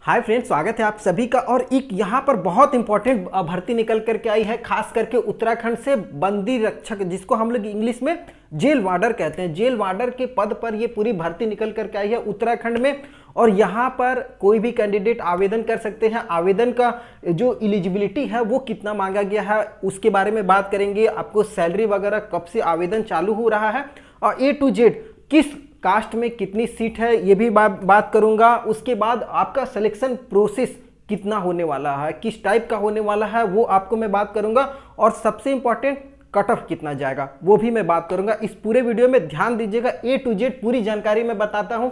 Hi friends, स्वागत है आप सभी का। और एक यहाँ पर बहुत इंपॉर्टेंट भर्ती निकल करके आई है, खास करके उत्तराखंड से बंदी रक्षक, जिसको हम लोग इंग्लिश में जेल वार्डर कहते हैं। जेल वार्डर के पद पर ये पूरी भर्ती निकल करके आई है उत्तराखंड में। और यहाँ पर कोई भी कैंडिडेट आवेदन कर सकते हैं। आवेदन का जो एलिजिबिलिटी है वो कितना मांगा गया है उसके बारे में बात करेंगे। आपको सैलरी वगैरह कब से आवेदन चालू हो रहा है और A to Z किस कास्ट में कितनी सीट है ये भी बात करूंगा। उसके बाद आपका सिलेक्शन प्रोसेस कितना होने वाला है, किस टाइप का होने वाला है वो आपको मैं बात करूंगा। और सबसे इंपॉर्टेंट कट ऑफ कितना जाएगा वो भी मैं बात करूंगा। इस पूरे वीडियो में ध्यान दीजिएगा, A to Z पूरी जानकारी मैं बताता हूं।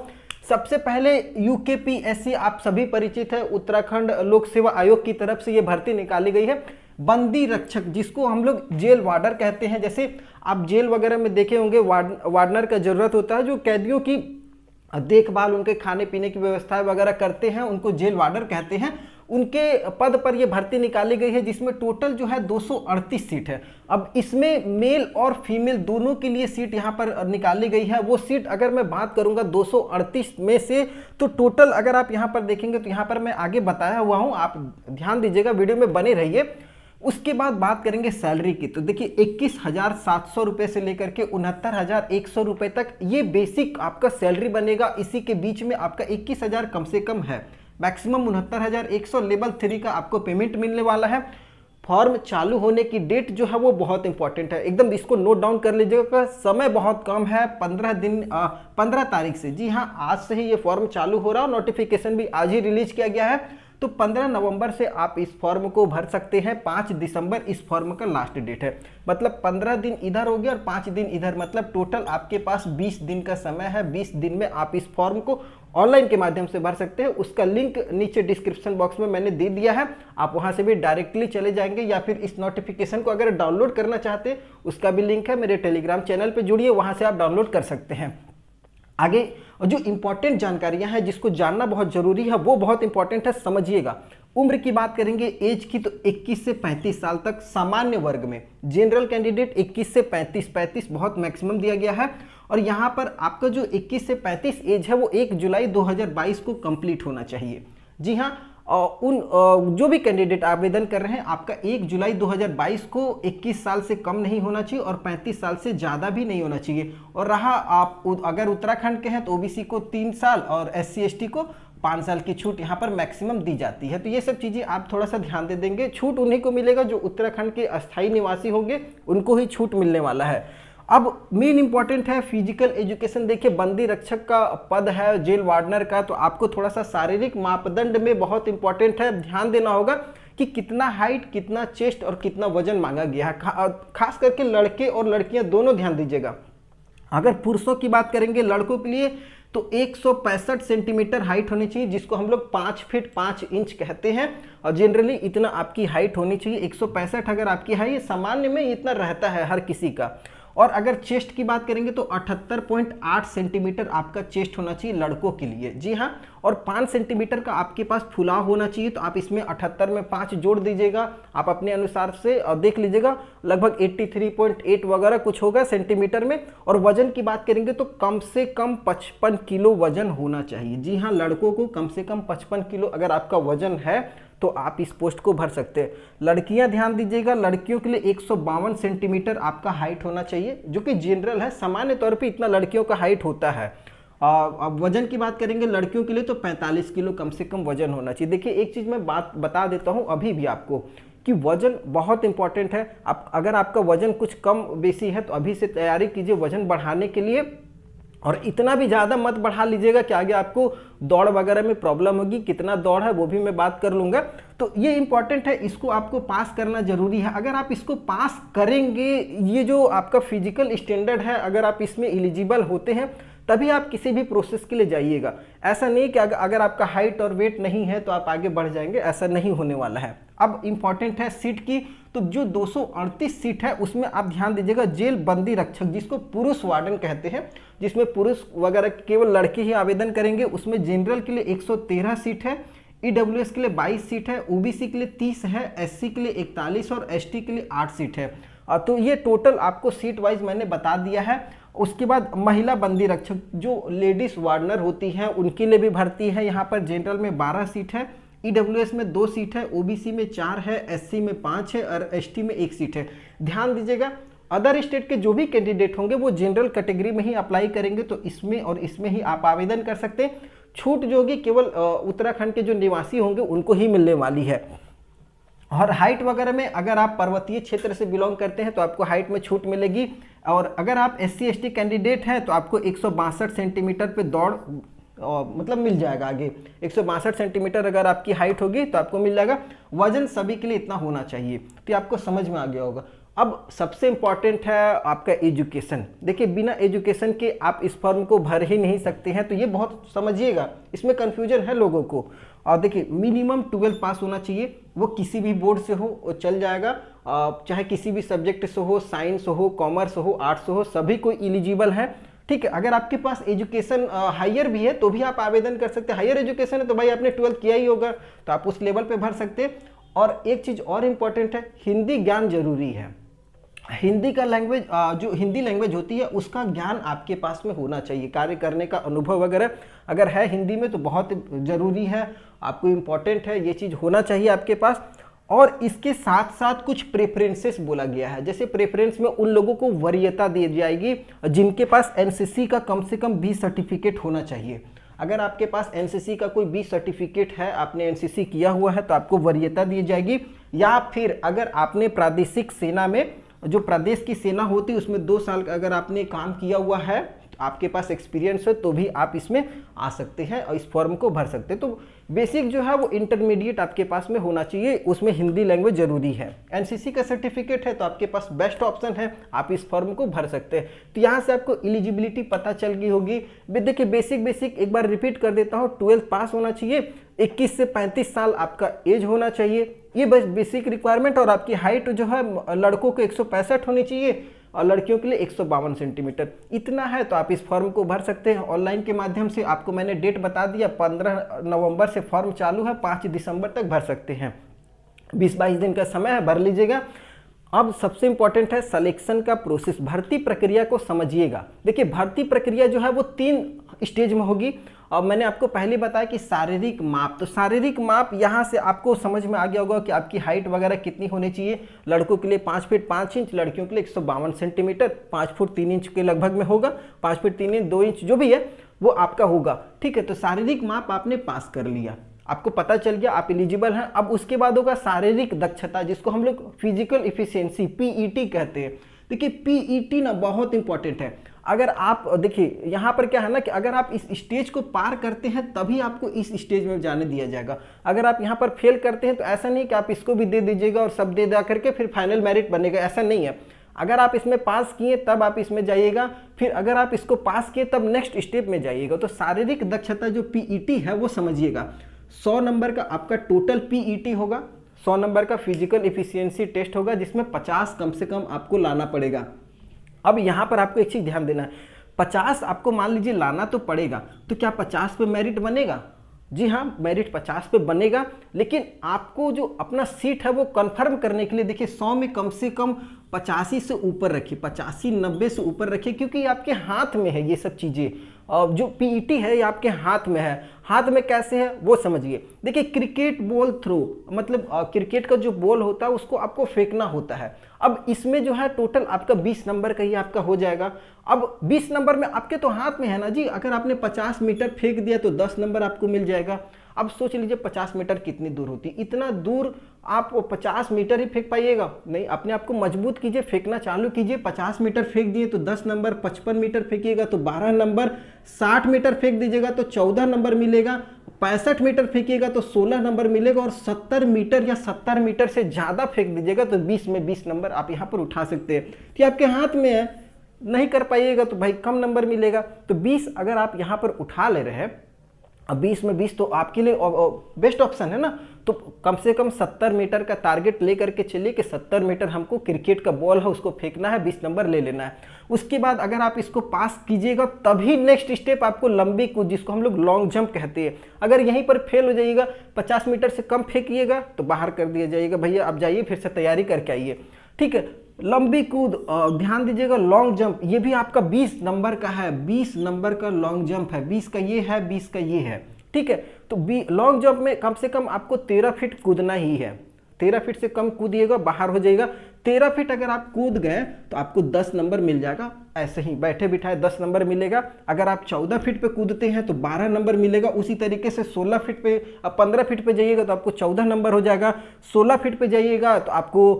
सबसे पहले UKPSC आप सभी परिचित है, उत्तराखंड लोक सेवा आयोग की तरफ से ये भर्ती निकाली गई है। बंदी रक्षक, जिसको हम लोग जेल वार्डर कहते हैं। जैसे आप जेल वगैरह में देखे होंगे वार्डनर का जरूरत होता है, जो कैदियों की देखभाल, उनके खाने पीने की व्यवस्था वगैरह करते हैं, उनको जेल वार्डर कहते हैं। उनके पद पर यह भर्ती निकाली गई है, जिसमें टोटल जो है 238 सीट है। अब इसमें मेल और फीमेल दोनों के लिए सीट यहाँ पर निकाली गई है। वो सीट अगर मैं बात करूंगा 238 में से, तो टोटल अगर आप यहाँ पर देखेंगे तो यहाँ पर मैं आगे बताया हुआ हूँ, आप ध्यान दीजिएगा, वीडियो में बने रहिए। उसके बाद बात करेंगे सैलरी की। तो देखिए 21,700 रुपये से लेकर के 69,100 रुपये तक ये बेसिक आपका सैलरी बनेगा। इसी के बीच में आपका 21,000 कम से कम है, मैक्सिमम 69,100 लेवल 3 का आपको पेमेंट मिलने वाला है। फॉर्म चालू होने की डेट जो है वो बहुत इंपॉर्टेंट है, एकदम इसको नोट डाउन कर लीजिएगा। समय बहुत कम है, 15 तारीख से, जी हाँ आज से ही ये फॉर्म चालू हो रहा है। नोटिफिकेशन भी आज ही रिलीज किया गया है। तो 15 नवंबर से आप इस फॉर्म को भर सकते हैं। 5 दिसंबर इस फॉर्म का लास्ट डेट है। मतलब 15 दिन इधर हो गया और 5 दिन इधर, मतलब टोटल आपके पास 20 दिन का समय है। 20 दिन में आप इस फॉर्म को ऑनलाइन के माध्यम से भर सकते हैं। उसका लिंक नीचे डिस्क्रिप्शन बॉक्स में मैंने दे दिया है, आप वहां से भी डायरेक्टली चले जाएंगे, या फिर इस नोटिफिकेशन को अगर डाउनलोड करना चाहते हैं उसका भी लिंक है मेरे टेलीग्राम चैनल पर, जुड़िए, वहां से आप डाउनलोड कर सकते हैं। आगे और जो इंपॉर्टेंट जानकारियां हैं जिसको जानना बहुत जरूरी है वो बहुत इंपॉर्टेंट है, समझिएगा। उम्र की बात करेंगे एज की, तो 21 से 35 साल तक सामान्य वर्ग में। जनरल कैंडिडेट 21 से 35 बहुत मैक्सिमम दिया गया है। और यहाँ पर आपका जो 21 से 35 एज है वो 1 जुलाई 2022 को कंप्लीट होना चाहिए। जी हाँ, जो भी कैंडिडेट आवेदन कर रहे हैं, आपका 1 जुलाई 2022 को 21 साल से कम नहीं होना चाहिए और 35 साल से ज़्यादा भी नहीं होना चाहिए। और रहा आप अगर उत्तराखंड के हैं तो OBC को 3 साल और SC ST को 5 साल की छूट यहाँ पर मैक्सिमम दी जाती है। तो ये सब चीज़ें आप थोड़ा सा ध्यान दे देंगे। छूट उन्हीं को मिलेगा जो उत्तराखंड के अस्थायी निवासी होंगे, उनको ही छूट मिलने वाला है। अब मेन इंपॉर्टेंट है फिजिकल एजुकेशन। देखिए बंदी रक्षक का पद है जेल वार्डनर का, तो आपको थोड़ा सा शारीरिक मापदंड में बहुत इंपॉर्टेंट है, ध्यान देना होगा कि कितना हाइट, कितना चेस्ट और कितना वजन मांगा गया है। खास करके लड़के और लड़कियां दोनों ध्यान दीजिएगा। अगर पुरुषों की बात करेंगे लड़कों के लिए, तो 165 सेंटीमीटर हाइट होनी चाहिए, जिसको हम लोग 5 फीट 5 इंच कहते हैं। और जनरली इतना आपकी हाइट होनी चाहिए। 165 अगर आपकी है, ये सामान्य में इतना रहता है हर किसी का। और अगर चेस्ट की बात करेंगे तो 78.8 सेंटीमीटर आपका चेस्ट होना चाहिए लड़कों के लिए, जी हाँ। और 5 सेंटीमीटर का आपके पास फुलाव होना चाहिए, तो आप इसमें 78 में 5 जोड़ दीजिएगा, आप अपने अनुसार से देख लीजिएगा, लगभग 83.8 वगैरह कुछ होगा सेंटीमीटर में। और वजन की बात करेंगे तो कम से कम 55 किलो वजन होना चाहिए। जी हाँ, लड़कों को कम से कम 55 किलो अगर आपका वजन है तो आप इस पोस्ट को भर सकते हैं। लड़कियां ध्यान दीजिएगा, लड़कियों के लिए 152 सेंटीमीटर आपका हाइट होना चाहिए, जो कि जनरल है, सामान्य तौर पे इतना लड़कियों का हाइट होता है। अब वजन की बात करेंगे लड़कियों के लिए तो 45 किलो कम से कम वजन होना चाहिए। देखिए एक चीज़ मैं बात बता देता हूँ अभी भी आपको कि वजन बहुत इंपॉर्टेंट है। अगर आपका वजन कुछ कम बेसी है तो अभी से तैयारी कीजिए वजन बढ़ाने के लिए। और इतना भी ज़्यादा मत बढ़ा लीजिएगा कि आगे आपको दौड़ वगैरह में प्रॉब्लम होगी। कितना दौड़ है वो भी मैं बात कर लूँगा। तो ये इंपॉर्टेंट है, इसको आपको पास करना जरूरी है। अगर आप इसको पास करेंगे, ये जो आपका फिजिकल स्टैंडर्ड है, अगर आप इसमें एलिजिबल होते हैं तभी आप किसी भी प्रोसेस के लिए जाइएगा। ऐसा नहीं कि अगर आपका हाइट और वेट नहीं है तो आप आगे बढ़ जाएंगे, ऐसा नहीं होने वाला है। अब इंपॉर्टेंट है सीट की, तो जो 238 सीट है उसमें आप ध्यान दीजिएगा जेल बंदी रक्षक, जिसको पुरुष वार्डन कहते हैं, जिसमें पुरुष वगैरह केवल लड़के ही आवेदन करेंगे। उसमें जनरल के लिए 113 सीट है, EWS के लिए 22 सीट है, OBC के लिए 30 है, SC के लिए 41 और ST के लिए 8 सीट है। तो ये टोटल आपको सीट वाइज मैंने बता दिया है। उसके बाद महिला बंदी रक्षक जो लेडीज वार्डनर होती हैं उनके लिए भी भर्ती है। यहाँ पर जनरल में 12 सीट है, ईडब्ल्यूएस में 2 सीट है, ओबीसी में 4 है, एससी में 5 है और एसटी में 1 सीट है। ध्यान दीजिएगा, अदर स्टेट के जो भी कैंडिडेट होंगे वो जनरल कैटेगरी में ही अप्लाई करेंगे, तो इसमें और इसमें ही आप आवेदन कर सकते हैं। छूट जो होगी केवल उत्तराखंड के जो निवासी होंगे उनको ही मिलने वाली है। और हाइट वगैरह में अगर आप पर्वतीय क्षेत्र से बिलोंग करते हैं तो आपको हाइट में छूट मिलेगी, और अगर आप SC ST कैंडिडेट हैं तो आपको 162 सेंटीमीटर पे दौड़ मतलब मिल जाएगा। आगे 162 सेंटीमीटर अगर आपकी हाइट होगी तो आपको मिल जाएगा। वजन सभी के लिए इतना होना चाहिए, तो ये आपको समझ में आ गया होगा। अब सबसे इंपॉर्टेंट है आपका एजुकेशन। देखिए, बिना एजुकेशन के आप इस फॉर्म को भर ही नहीं सकते हैं, तो ये बहुत समझिएगा, इसमें कन्फ्यूजन है लोगों को। और देखिए, मिनिमम 12 पास होना चाहिए, वो किसी भी बोर्ड से हो वो चल जाएगा, चाहे किसी भी सब्जेक्ट से हो, साइंस हो, कॉमर्स हो, आर्ट्स हो, सभी कोई एलिजिबल है। ठीक है, अगर आपके पास एजुकेशन हायर भी है तो भी आप आवेदन कर सकते हैं। हायर एजुकेशन है तो भाई आपने 12th किया ही होगा, तो आप उस लेवल पे भर सकते हैं। और एक चीज़ और इम्पॉर्टेंट है, हिंदी ज्ञान जरूरी है। हिंदी का लैंग्वेज जो हिंदी लैंग्वेज होती है उसका ज्ञान आपके पास में होना चाहिए। कार्य करने का अनुभव वगैरह अगर है हिंदी में तो बहुत ज़रूरी है, आपको इम्पॉर्टेंट है, ये चीज़ होना चाहिए आपके पास। और इसके साथ साथ कुछ प्रेफरेंसेस बोला गया है, जैसे प्रेफरेंस में उन लोगों को वरीयता दी जाएगी जिनके पास एनसीसी का कम से कम 20 सर्टिफिकेट होना चाहिए। अगर आपके पास एनसीसी का कोई 20 सर्टिफिकेट है, आपने एनसीसी किया हुआ है, तो आपको वरीयता दी जाएगी। या फिर अगर आपने प्रादेशिक सेना में, जो प्रदेश की सेना होती है उसमें 2 साल का अगर आपने काम किया हुआ है, आपके पास एक्सपीरियंस है, तो भी आप इसमें आ सकते हैं और इस फॉर्म को भर सकते हैं। तो बेसिक जो है वो इंटरमीडिएट आपके पास में होना चाहिए, उसमें हिंदी लैंग्वेज जरूरी है। एनसीसी का सर्टिफिकेट है तो आपके पास बेस्ट ऑप्शन है, आप इस फॉर्म को भर सकते हैं। तो यहाँ से आपको एलिजिबिलिटी पता चल गई होगी। देखिए, बेसिक एक बार रिपीट कर देता हूँ, 12th पास होना चाहिए, 21 से 35 साल आपका एज होना चाहिए, ये बस बेसिक रिक्वायरमेंट। और आपकी हाइट जो है लड़कों को 165 होनी चाहिए और लड़कियों के लिए 152 सेंटीमीटर, इतना है तो आप इस फॉर्म को भर सकते हैं। ऑनलाइन के माध्यम से आपको मैंने डेट बता दिया, 15 नवंबर से फॉर्म चालू है, 5 दिसंबर तक भर सकते हैं। 20-22 दिन का समय है, भर लीजिएगा। अब सबसे इंपॉर्टेंट है सिलेक्शन का प्रोसेस, भर्ती प्रक्रिया को समझिएगा। देखिए, भर्ती प्रक्रिया जो है वो 3 स्टेज में होगी। और मैंने आपको पहले बताया कि शारीरिक माप, तो शारीरिक माप यहाँ से आपको समझ में आ गया होगा कि आपकी हाइट वगैरह कितनी होनी चाहिए। लड़कों के लिए 5 फीट 5 इंच, लड़कियों के लिए 152 सेंटीमीटर, 5 फुट 3 इंच के लगभग में होगा, 5 फीट 3 इंच 2 इंच जो भी है वो आपका होगा। ठीक है, तो शारीरिक माप आपने पास कर लिया, आपको पता चल गया आप एलिजिबल हैं। अब उसके बाद होगा शारीरिक दक्षता, जिसको हम लोग फिजिकल इफिशियंसी पीईटी कहते हैं। देखिए, पीईटी ना बहुत इंपॉर्टेंट है। अगर आप देखिए, यहाँ पर क्या है ना कि अगर आप इस स्टेज को पार करते हैं तभी आपको इस स्टेज में जाने दिया जाएगा। अगर आप यहाँ पर फेल करते हैं तो ऐसा नहीं कि आप इसको भी दे दीजिएगा और सब दे करके फिर फाइनल मेरिट बनेगा, ऐसा नहीं है। अगर आप इसमें पास किए तब आप इसमें जाइएगा, फिर अगर आप इसको पास किए तब नेक्स्ट स्टेप में जाइएगा। तो शारीरिक दक्षता जो पीईटी है वो समझिएगा, 100 नंबर का आपका टोटल पीईटी होगा, 100 नंबर का फिजिकल इफिशियंसी टेस्ट होगा, जिसमें 50 कम से कम आपको लाना पड़ेगा। अब यहाँ पर आपको एक चीज़ ध्यान देना है, 50 आपको मान लीजिए लाना तो पड़ेगा, तो क्या 50 पे मेरिट बनेगा? जी हाँ, मेरिट 50 पे बनेगा, लेकिन आपको जो अपना सीट है वो कंफर्म करने के लिए देखिए 100 में कम से कम 85 से ऊपर रखिए, 85-90 से ऊपर रखिए, क्योंकि ये आपके हाथ में है ये सब चीज़ें। जो पीईटी है ये आपके हाथ में है। हाथ में कैसे है वो समझिए। देखिए, क्रिकेट बॉल थ्रो, मतलब क्रिकेट का जो बॉल होता है उसको आपको फेंकना होता है। अब इसमें जो है टोटल आपका 20 नंबर का ही आपका हो जाएगा। अब 20 नंबर में आपके तो हाथ में है ना जी, अगर आपने 50 मीटर फेंक दिया तो 10 नंबर आपको मिल जाएगा। अब सोच लीजिए 50 मीटर कितनी दूर होती है, इतना दूर आप 50 मीटर ही फेंक पाइएगा नहीं, अपने आप को मजबूत कीजिए, फेंकना चालू कीजिए। 50 मीटर फेंक दिए तो 10 नंबर, 55 मीटर फेंकिएगा तो 12 नंबर, 60 मीटर फेंक दीजिएगा तो 14 नंबर मिलेगा, 65 मीटर फेंकिएगा तो 16 नंबर मिलेगा, और 70 मीटर या 70 मीटर से ज़्यादा फेंक दीजिएगा तो 20 में 20 नंबर आप यहाँ पर उठा सकते हैं। तो आपके हाथ में है, नहीं कर पाइएगा तो भाई कम नंबर मिलेगा। तो 20 अगर आप यहाँ पर उठा ले रहे हैं, अब 20 में 20 तो आपके लिए बेस्ट ऑप्शन है ना। तो कम से कम 70 मीटर का टारगेट लेकर के चलिए कि 70 मीटर हमको क्रिकेट का बॉल है उसको फेंकना है, 20 नंबर ले लेना है। उसके बाद अगर आप इसको पास कीजिएगा तभी नेक्स्ट स्टेप आपको लंबी कूद, जिसको हम लोग लॉन्ग जंप कहते हैं। अगर यहीं पर फेल हो जाइएगा, 50 मीटर से कम फेंकिएगा तो बाहर कर दिया जाएगा, भैया आप जाइए फिर से तैयारी करके आइए। ठीक है, लंबी कूद, ध्यान दीजिएगा लॉन्ग जंप, ये भी आपका 20 नंबर का है, 20 नंबर का लॉन्ग जंप है, 20 का ये है, 20 का ये है, ठीक है। तो लॉन्ग जंप में कम से कम आपको 13 फीट कूदना ही है, 13 फीट से कम कूदिएगा बाहर हो जाएगा। 13 फीट अगर आप कूद गए तो आपको 10 नंबर मिल जाएगा, ऐसे ही बैठे बिठाए 10 नंबर मिलेगा। अगर आप 14 फीट पे कूदते हैं तो 12 नंबर मिलेगा। उसी तरीके से 16 फीट पे, अब 15 फीट पे जाइएगा तो आपको 14 नंबर हो जाएगा। 16 फीट पे जाइएगा तो आपको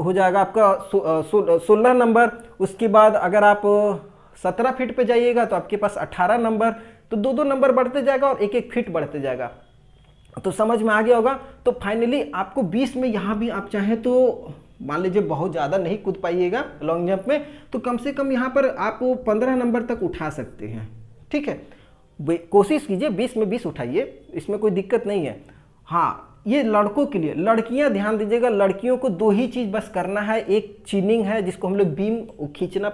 हो जाएगा आपका 16 नंबर। उसके बाद अगर आप 17 फीट पे जाइएगा तो आपके पास 18 नंबर। तो 2-2 नंबर बढ़ते जाएगा और 1-1 फीट बढ़ते जाएगा। तो समझ में आ गया होगा। तो फाइनली आपको 20 में यहाँ भी आप चाहें तो मान लीजिए बहुत ज़्यादा नहीं कूद पाइएगा लॉन्ग जंप में, तो कम से कम यहाँ पर आप 15 नंबर तक उठा सकते हैं, ठीक है। कोशिश कीजिए 20 में 20 उठाइए, इसमें कोई दिक्कत नहीं है। हाँ, ये लड़कों के लिए, लड़कियां ध्यान दीजिएगा, लड़कियों को 2 ही चीज़ बस करना है। एक चीनिंग है जिसको हम लोग बीम खींचना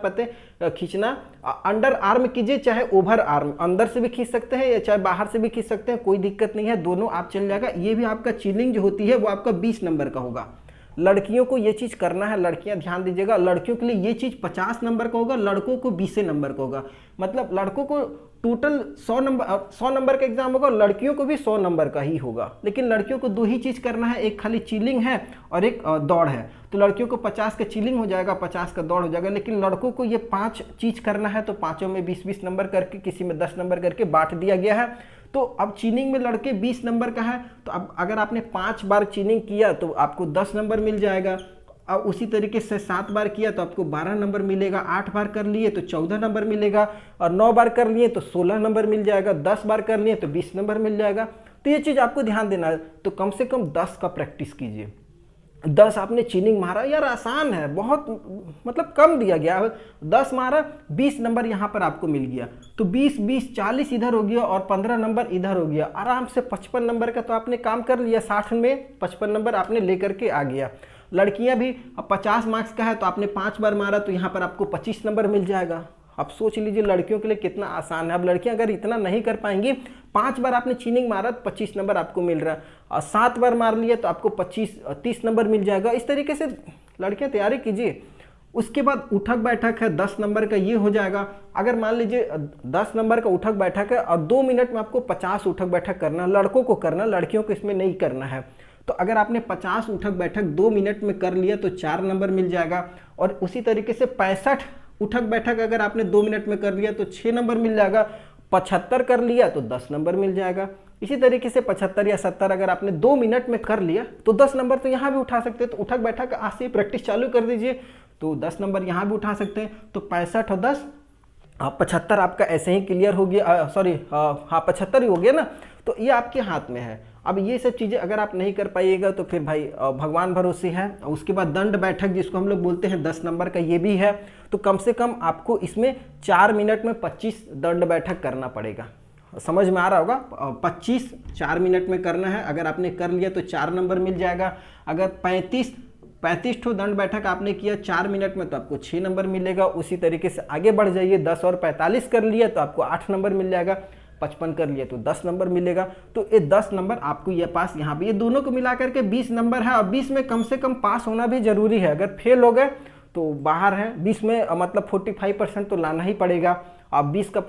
खींचना अंडर आर्म कीजिए, चाहे ओवर आर्म, अंदर से भी खींच सकते हैं या चाहे बाहर से भी खींच सकते हैं, कोई दिक्कत नहीं है, दोनों आप चल जाएगा। ये भी आपका चीनिंग जो होती है वो आपका 20 नंबर का होगा। लड़कियों को ये चीज़ करना है, लड़कियां ध्यान दीजिएगा, लड़कियों के लिए ये चीज़ 50 नंबर का होगा, लड़कों को 20 नंबर का होगा। मतलब लड़कों को टोटल 100 नंबर का एग्जाम होगा, लड़कियों को भी 100 नंबर का ही होगा। लेकिन लड़कियों को 2 ही चीज़ करना है, एक खाली चिलिंग है और एक दौड़ है। तो लड़कियों को 50 का चिलिंग हो जाएगा, 50 का दौड़ हो जाएगा। लेकिन लड़कों को ये 5 चीज़ करना है, तो पाँचों में 20-20 नंबर करके, किसी में 10 नंबर करके बांट दिया गया है। तो अब चीनिंग में लड़के 20 नंबर का है, तो अब अगर आपने 5 बार चीनिंग किया तो आपको 10 नंबर मिल जाएगा। अब उसी तरीके से 7 बार किया तो आपको 12 नंबर मिलेगा, 8 बार कर लिए तो 14 नंबर मिलेगा, और 9 बार कर लिए तो 16 नंबर मिल जाएगा, 10 बार कर लिए तो 20 नंबर मिल जाएगा। तो ये चीज़ आपको ध्यान देना है। तो कम से कम 10 का प्रैक्टिस कीजिए। 10 आपने चीनिंग मारा, यार आसान है, बहुत मतलब कम दिया गया है। 10 मारा, 20 नंबर यहाँ पर आपको मिल गया। तो 20-20 40 इधर हो गया और 15 नंबर इधर हो गया। आराम से 55 नंबर का तो आपने काम कर लिया, 60 में 55 नंबर आपने लेकर के आ गया। लड़कियां भी, अब 50 मार्क्स का है तो आपने 5 बार मारा तो यहाँ पर आपको 25 नंबर मिल जाएगा। अब सोच लीजिए लड़कियों के लिए कितना आसान है। अब लड़कियां अगर इतना नहीं कर पाएंगी, 5 बार आपने चीनिंग मारा तो 25 नंबर आपको मिल रहा है, और 7 बार मार लिया तो आपको 30 नंबर मिल जाएगा। इस तरीके से लड़कियां तैयारी कीजिए। उसके बाद उठक बैठक है, 10 नंबर का ये हो जाएगा। अगर मान लीजिए 10 नंबर का उठक बैठक है और 2 मिनट में आपको 50 उठक बैठक करना, लड़कों को करना, लड़कियों को इसमें नहीं करना है। तो अगर आपने 50 उठक बैठक 2 मिनट में कर लिया तो 4 नंबर मिल जाएगा। और उसी तरीके से 65 उठक बैठक अगर आपने 2 मिनट में कर लिया तो 6 नंबर मिल जाएगा। 75 कर लिया तो 10 नंबर मिल जाएगा। इसी तरीके से 75 या 70 अगर आपने 2 मिनट में कर लिया तो 10 नंबर तो यहाँ भी उठा सकते हैं। तो उठक बैठक आज से प्रैक्टिस चालू कर दीजिए तो 10 नंबर यहाँ भी उठा सकते हैं। तो 65 और 10 75 आपका ऐसे ही क्लियर हो गया, सॉरी हाँ 75 ही हो गया ना। तो ये आपके हाथ में है। अब ये सब चीज़ें अगर आप नहीं कर पाइएगा तो फिर भाई भगवान भरोसे है। उसके बाद दंड बैठक जिसको हम लोग बोलते हैं 10 नंबर का, ये भी है। तो कम से कम आपको इसमें 4 मिनट में 25 दंड बैठक करना पड़ेगा। समझ में आ रहा होगा, 25 4 मिनट में करना है। अगर आपने कर लिया तो 4 नंबर मिल जाएगा। अगर 35 ठो दंड बैठक आपने किया 4 मिनट में तो आपको 6 नंबर मिलेगा। उसी तरीके से आगे बढ़ जाइए, 10 और 45 कर लिया तो आपको 8 नंबर मिल जाएगा। 55 कर लिया तो 10 नंबर मिलेगा। तो ये 10 नंबर आपको ये पास यहाँ पे, ये दोनों को मिला करके 20 नंबर है। और 20 में कम से कम पास होना भी जरूरी है। अगर फेल हो गए तो बाहर है। 20 में मतलब 45% तो लाना ही पड़ेगा। आप 20 का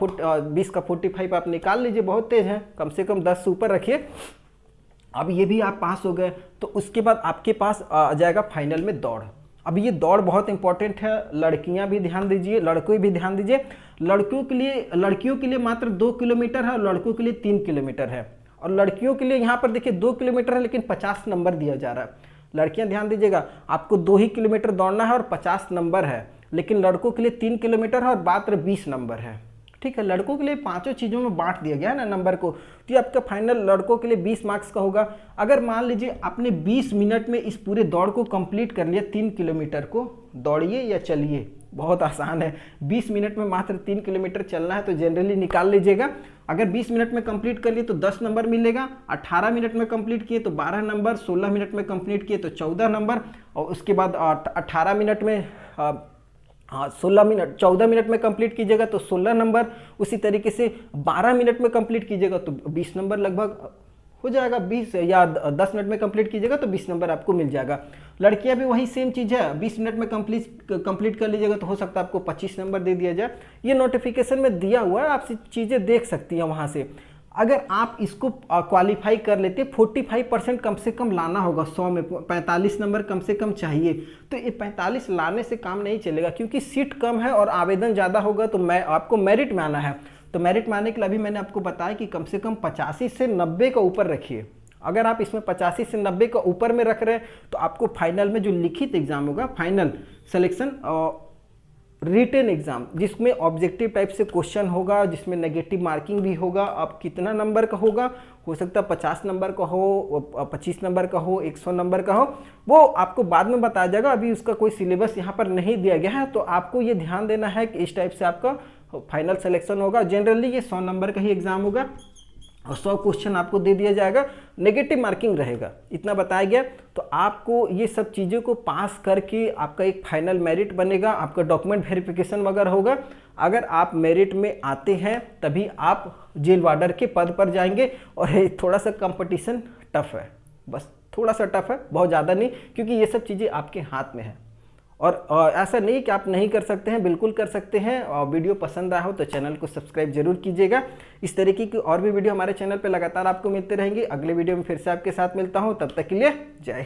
45 आप निकाल लीजिए, बहुत तेज है। कम से कम 10 से ऊपर रखिए। अब ये भी आप पास हो गए तो उसके बाद आपके पास आ जाएगा फाइनल में दौड़। अब ये दौड़ बहुत इंपॉर्टेंट है। लड़कियां भी ध्यान दीजिए, लड़कों भी ध्यान दीजिए। लड़कियों के लिए मात्र 2 किलोमीटर है और लड़कों के लिए 3 किलोमीटर है। और लड़कियों के लिए यहाँ पर देखिए 2 किलोमीटर है लेकिन 50 नंबर दिया जा रहा है। लड़कियां ध्यान दीजिएगा, आपको 2 ही किलोमीटर दौड़ना है और 50 नंबर है। लेकिन लड़कों के लिए 3 किलोमीटर है और मात्र 20 नंबर है। ठीक है, लड़कों के लिए 5 चीज़ों में बांट दिया गया है ना नंबर को। तो ये आपका फाइनल लड़कों के लिए 20 मार्क्स का होगा। अगर मान लीजिए आपने 20 मिनट में इस पूरे दौड़ को कंप्लीट कर लिया, 3 किलोमीटर को दौड़िए या चलिए, बहुत आसान है। 20 मिनट में मात्र 3 किलोमीटर चलना है तो जनरली निकाल लीजिएगा। अगर 20 मिनट में कंप्लीट कर लिए तो 10 नंबर मिलेगा। 18 मिनट में कंप्लीट किए तो 12 नंबर। 16 मिनट में कंप्लीट किए तो 14 नंबर। और उसके बाद 18 मिनट में 14 मिनट में कंप्लीट कीजिएगा तो 16 नंबर। उसी तरीके से 12 मिनट में कंप्लीट कीजिएगा तो 20 नंबर लगभग हो जाएगा 20 या 10 मिनट में कंप्लीट कीजिएगा तो 20 नंबर आपको मिल जाएगा। लड़कियां भी वही सेम चीज़ है, 20 मिनट में कंप्लीट कर लीजिएगा तो हो सकता है आपको 25 नंबर दे दिया जाए। ये नोटिफिकेशन में दिया हुआ है, आप चीज़ें देख सकती हैं वहाँ से। अगर आप इसको क्वालिफाई कर लेते, 45% कम से कम लाना होगा, 100 में 45 नंबर कम से कम चाहिए। तो ये 45 लाने से काम नहीं चलेगा, क्योंकि सीट कम है और आवेदन ज़्यादा होगा। तो आपको मेरिट में आना है, तो मेरिट में आने के लिए अभी मैंने आपको बताया कि कम से कम 85 से 90 का ऊपर रखिए। अगर आप इसमें 85 से 90 का ऊपर में रख रहे हैं तो आपको फाइनल में जो लिखित एग्जाम होगा, फाइनल सिलेक्शन रिटन एग्जाम, जिसमें ऑब्जेक्टिव टाइप से क्वेश्चन होगा, जिसमें नेगेटिव मार्किंग भी होगा, अब कितना नंबर का होगा, हो सकता है 50 नंबर का हो, 25 नंबर का हो, 100 नंबर का हो, वो आपको बाद में बताया जाएगा। अभी उसका कोई सिलेबस यहाँ पर नहीं दिया गया है, तो आपको ये ध्यान देना है कि इस टाइप से आपका फाइनल सिलेक्शन होगा। जनरली ये 100 नंबर का ही एग्जाम होगा और 100 क्वेश्चन आपको दे दिया जाएगा, नेगेटिव मार्किंग रहेगा, इतना बताया गया। तो आपको ये सब चीज़ों को पास करके आपका एक फाइनल मेरिट बनेगा, आपका डॉक्यूमेंट वेरिफिकेशन वगैरह होगा। अगर आप मेरिट में आते हैं तभी आप जेल वार्डर के पद पर जाएंगे। और थोड़ा सा कंपटीशन टफ है, बस थोड़ा सा टफ है, बहुत ज़्यादा नहीं, क्योंकि ये सब चीज़ें आपके हाथ में है। और ऐसा नहीं कि आप नहीं कर सकते हैं, बिल्कुल कर सकते हैं। और वीडियो पसंद आया हो तो चैनल को सब्सक्राइब जरूर कीजिएगा। इस तरीके की और भी वीडियो हमारे चैनल पे लगातार आपको मिलते रहेंगे। अगले वीडियो में फिर से आपके साथ मिलता हूं, तब तक के लिए जय हिंद।